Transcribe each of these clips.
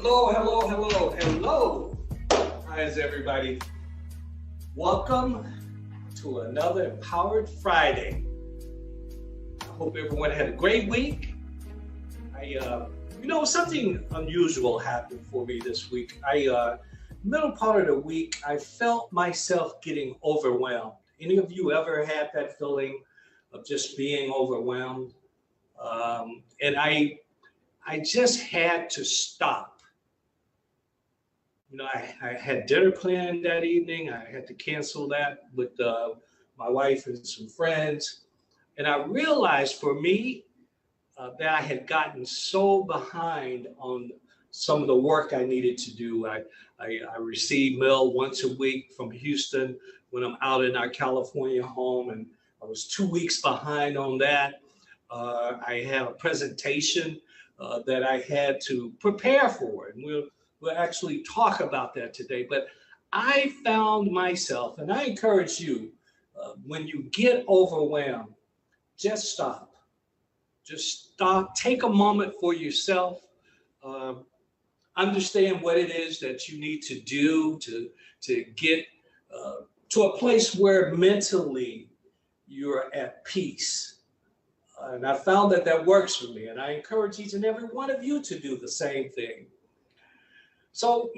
Hello, hello, hello, hello. How is everybody? Welcome to another Empowered Friday. I hope everyone had a great week. Something unusual happened for me this week. Middle part of the week, I felt myself getting overwhelmed. Any of you ever had that feeling of just being overwhelmed? And I just had to stop. I had dinner planned that evening. I had to cancel that with my wife and some friends. And I realized for me that I had gotten so behind on some of the work I needed to do. I receive mail once a week from Houston when I'm out in our California home, and I was 2 weeks behind on that. I had a presentation that I had to prepare for, and we'll actually talk about that today. But I found myself, and I encourage you, when you get overwhelmed, just stop. Just stop, take a moment for yourself, understand what it is that you need to do to get to a place where mentally you're at peace. And I found that works for me, and I encourage each and every one of you to do the same thing. So,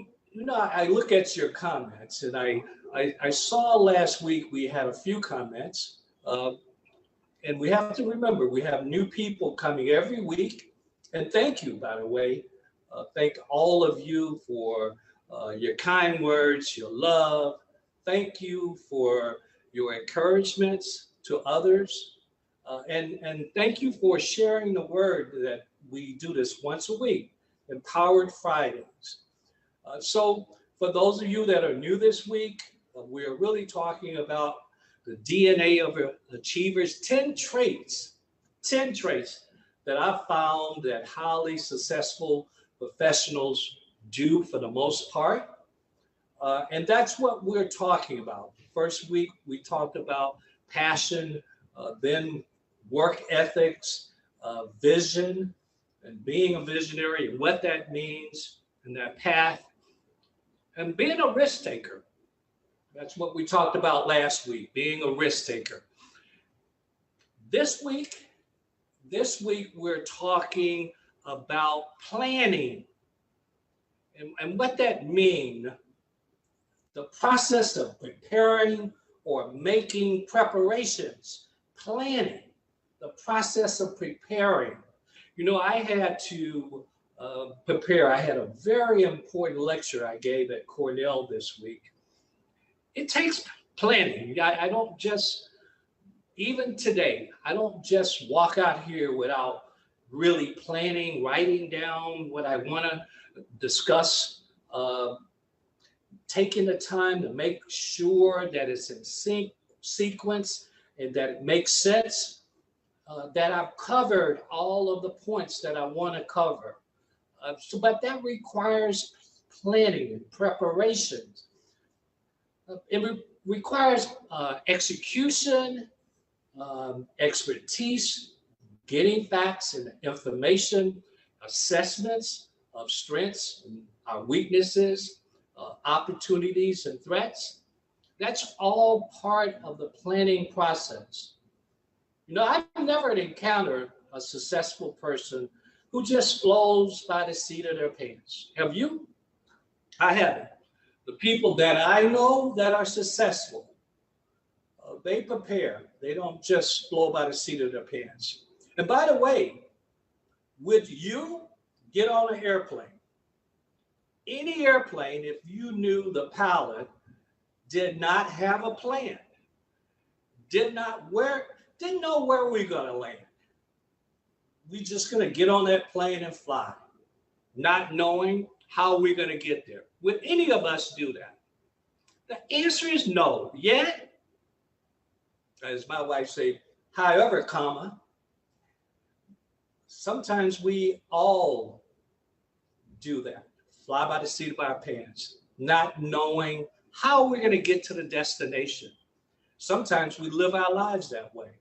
I look at your comments, and I saw last week we had a few comments, and we have to remember we have new people coming every week. And thank you, by the way. Thank all of you for your kind words, your love. Thank you for your encouragements to others. And thank you for sharing the word that we do this once a week, Empowered Fridays. So for those of you that are new this week, we're really talking about the DNA of achievers, 10 traits that I found that highly successful professionals do for the most part. And that's what we're talking about. First week, we talked about passion, then work ethics, vision, and being a visionary and what that means and that path, and being a risk taker. That's what we talked about last week, being a risk taker. This week we're talking about planning and what that means, the process of preparing or making preparations, planning, the process of preparing. I had to prepare. I had a very important lecture I gave at Cornell this week. It takes planning. I don't just, even today, I don't just walk out here without really planning, writing down what I want to discuss, taking the time to make sure that it's in sequence and that it makes sense, that I've covered all of the points that I want to cover. But that requires planning and preparation. It requires execution, expertise, getting facts and information, assessments of strengths and our weaknesses, opportunities and threats. That's all part of the planning process. I've never encountered a successful person who just flows by the seat of their pants. Have you? I haven't. The people that I know that are successful, they prepare. They don't just flow by the seat of their pants. And by the way, would you get on an airplane? Any airplane, if you knew the pilot did not have a plan, didn't know where we're going to land. We're just going to get on that plane and fly, not knowing how we're going to get there. Would any of us do that? The answer is no. Yet, as my wife say, however, sometimes we all do that. Fly by the seat of our pants, not knowing how we're going to get to the destination. Sometimes we live our lives that way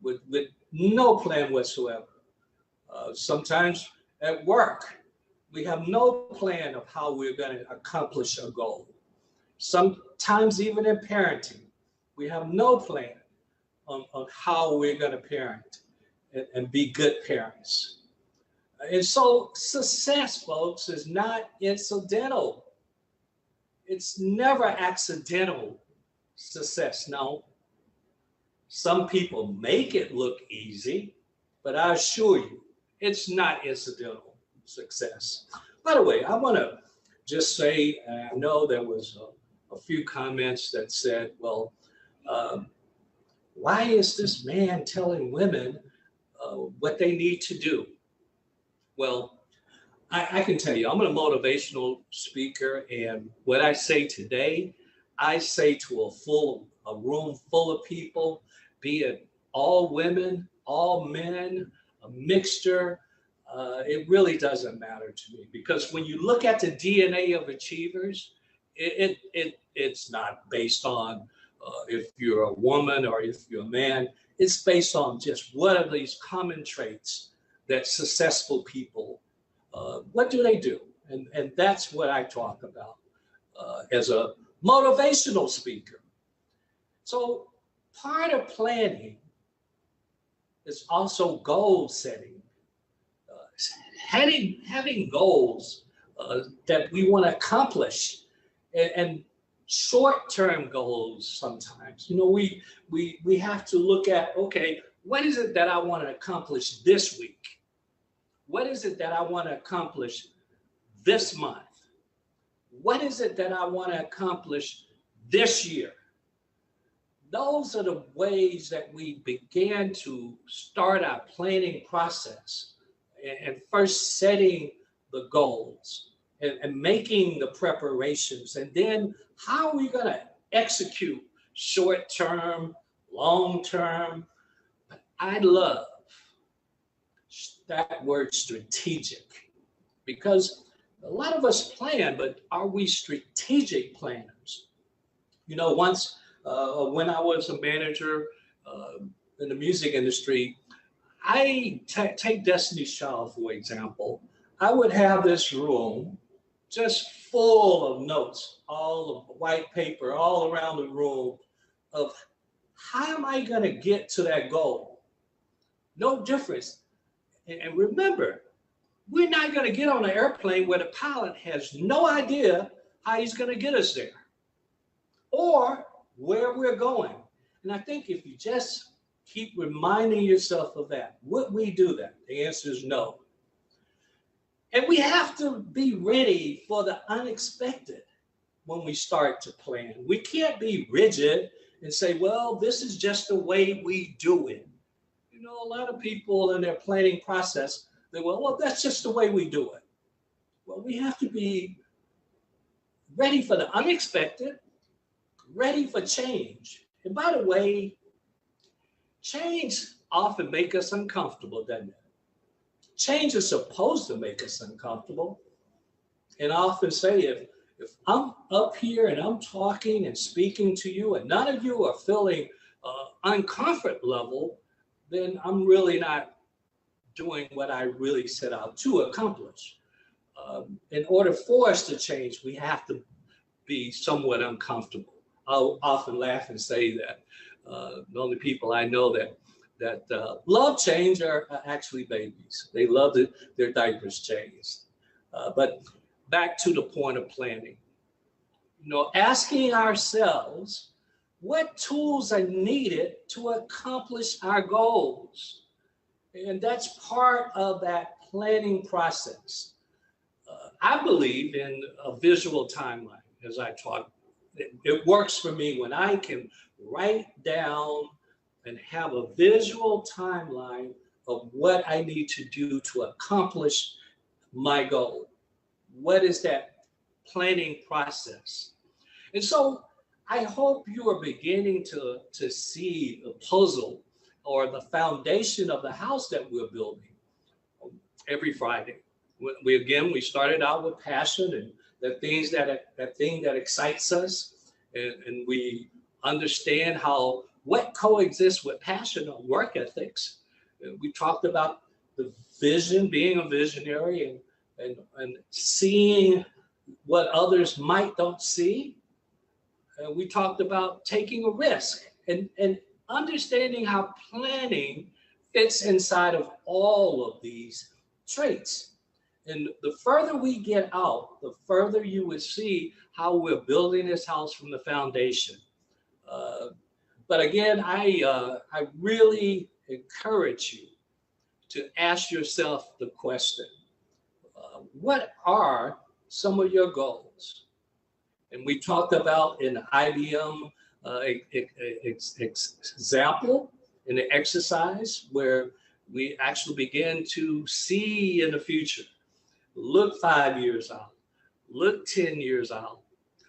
with no plan whatsoever. Sometimes at work, We have no plan of how we're going to accomplish a goal. Sometimes even in parenting, we have no plan on how we're going to parent and be good parents. And so success, folks, is not incidental. It's never accidental success. No, some people make it look easy, but I assure you, it's not incidental success. By the way, I want to just say, I know there was a few comments that said, well, why is this man telling women what they need to do? Well, I can tell you, I'm a motivational speaker, and what I say today, I say to a room full of people, be it all women, all men, a mixture. It really doesn't matter to me, because when you look at the DNA of achievers, it's not based on if you're a woman or if you're a man. It's based on just what are these common traits that successful people, what do they do? And that's what I talk about as a motivational speaker. So part of planning is also goal setting. Having goals that we want to accomplish, and short-term goals sometimes. You know, we have to look at, okay, what is it that I want to accomplish this week? What is it that I want to accomplish this month? What is it that I want to accomplish this year? Those are the ways that we began to start our planning process, and first setting the goals and making the preparations. And then how are we going to execute short-term, long-term? But I love that word strategic, because a lot of us plan, but are we strategic planners? You know, once when I was a manager in the music industry, I take Destiny's Child, for example. I would have this room just full of notes, all of white paper all around the room of how am I going to get to that goal? No difference. And remember, we're not going to get on an airplane where the pilot has no idea how he's going to get us there or where we're going. And I think if you just keep reminding yourself of that, would we do that? The answer is no. And we have to be ready for the unexpected when we start to plan. We can't be rigid and say, well, this is just the way we do it. You know, a lot of people in their planning process, they go, well, that's just the way we do it. Well, we have to be ready for the unexpected, ready for change. And by the way, change often makes us uncomfortable, doesn't it? Change is supposed to make us uncomfortable. And I often say, if I'm up here and I'm talking and speaking to you and none of you are feeling uncomfortable, then I'm really not doing what I really set out to accomplish. In order for us to change, we have to be somewhat uncomfortable. I'll often laugh and say that the only people I know that love change are actually babies. They love their diapers changed. But back to the point of planning. You know, asking ourselves what tools are needed to accomplish our goals. And that's part of that planning process. I believe in a visual timeline, as I talk. It works for me when I can write down and have a visual timeline of what I need to do to accomplish my goal. What is that planning process? And so I hope you are beginning to see the puzzle or the foundation of the house that we're building every Friday. We started out with passion and that thing that excites us, and we understand what coexists with passion or work ethics. We talked about the vision, being a visionary, and seeing what others might don't see. We talked about taking a risk and understanding how planning fits inside of all of these traits. And the further we get out, the further you would see how we're building this house from the foundation. But again, I really encourage you to ask yourself the question, what are some of your goals? And we talked about in the IBM example, in the exercise, where we actually begin to see in the future. Look 5 years out, look 10 years out.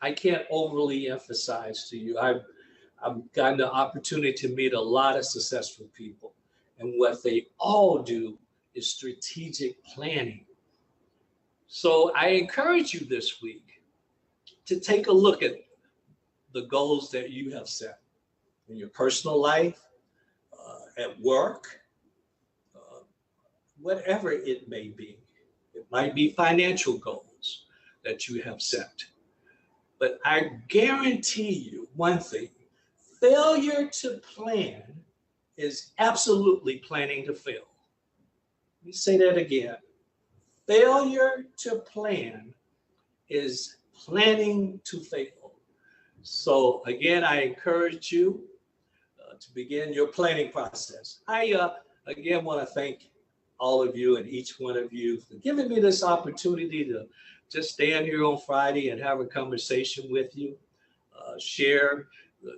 I can't overly emphasize to you, I've gotten the opportunity to meet a lot of successful people, and what they all do is strategic planning. So I encourage you this week to take a look at the goals that you have set in your personal life, at work, whatever it may be. It might be financial goals that you have set. But I guarantee you one thing, failure to plan is absolutely planning to fail. Let me say that again. Failure to plan is planning to fail. So again, I encourage you to begin your planning process. I again want to thank all of you and each one of you for giving me this opportunity to just stand here on Friday and have a conversation with you, share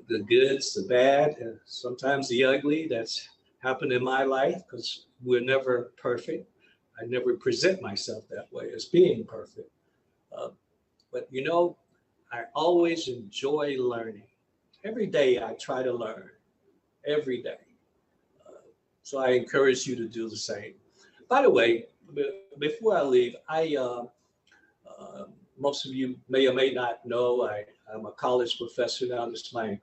the goods, the bad, and sometimes the ugly that's happened in my life, because we're never perfect. I never present myself that way as being perfect. But you know, I always enjoy learning. Every day I try to learn, every day. So I encourage you to do the same. By the way, before I leave, most of you may or may not know, I'm a college professor now. This is my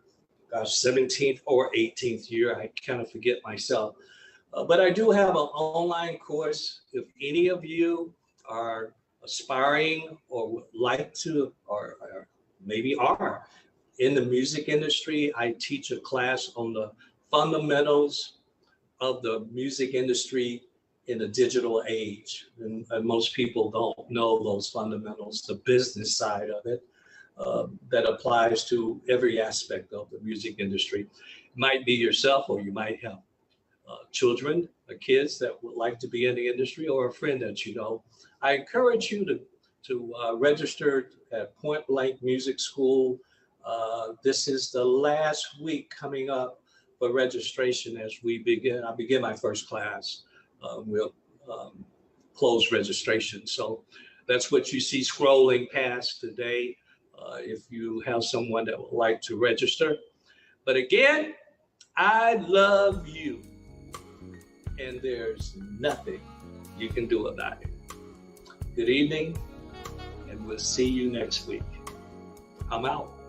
17th or 18th year. I kind of forget myself. But I do have an online course. If any of you are aspiring or would like to, or maybe are in the music industry, I teach a class on the fundamentals of the music industry in the digital age. And most people don't know those fundamentals, the business side of it, that applies to every aspect of the music industry. It might be yourself, or you might have children or kids that would like to be in the industry, or a friend that you know. I encourage you to register at Point Blank Music School. This is the last week coming up for registration as I begin my first class. We'll close registration. So that's what you see scrolling past today, if you have someone that would like to register. But again, I love you, and there's nothing you can do about it. Good evening, and we'll see you next week. I'm out.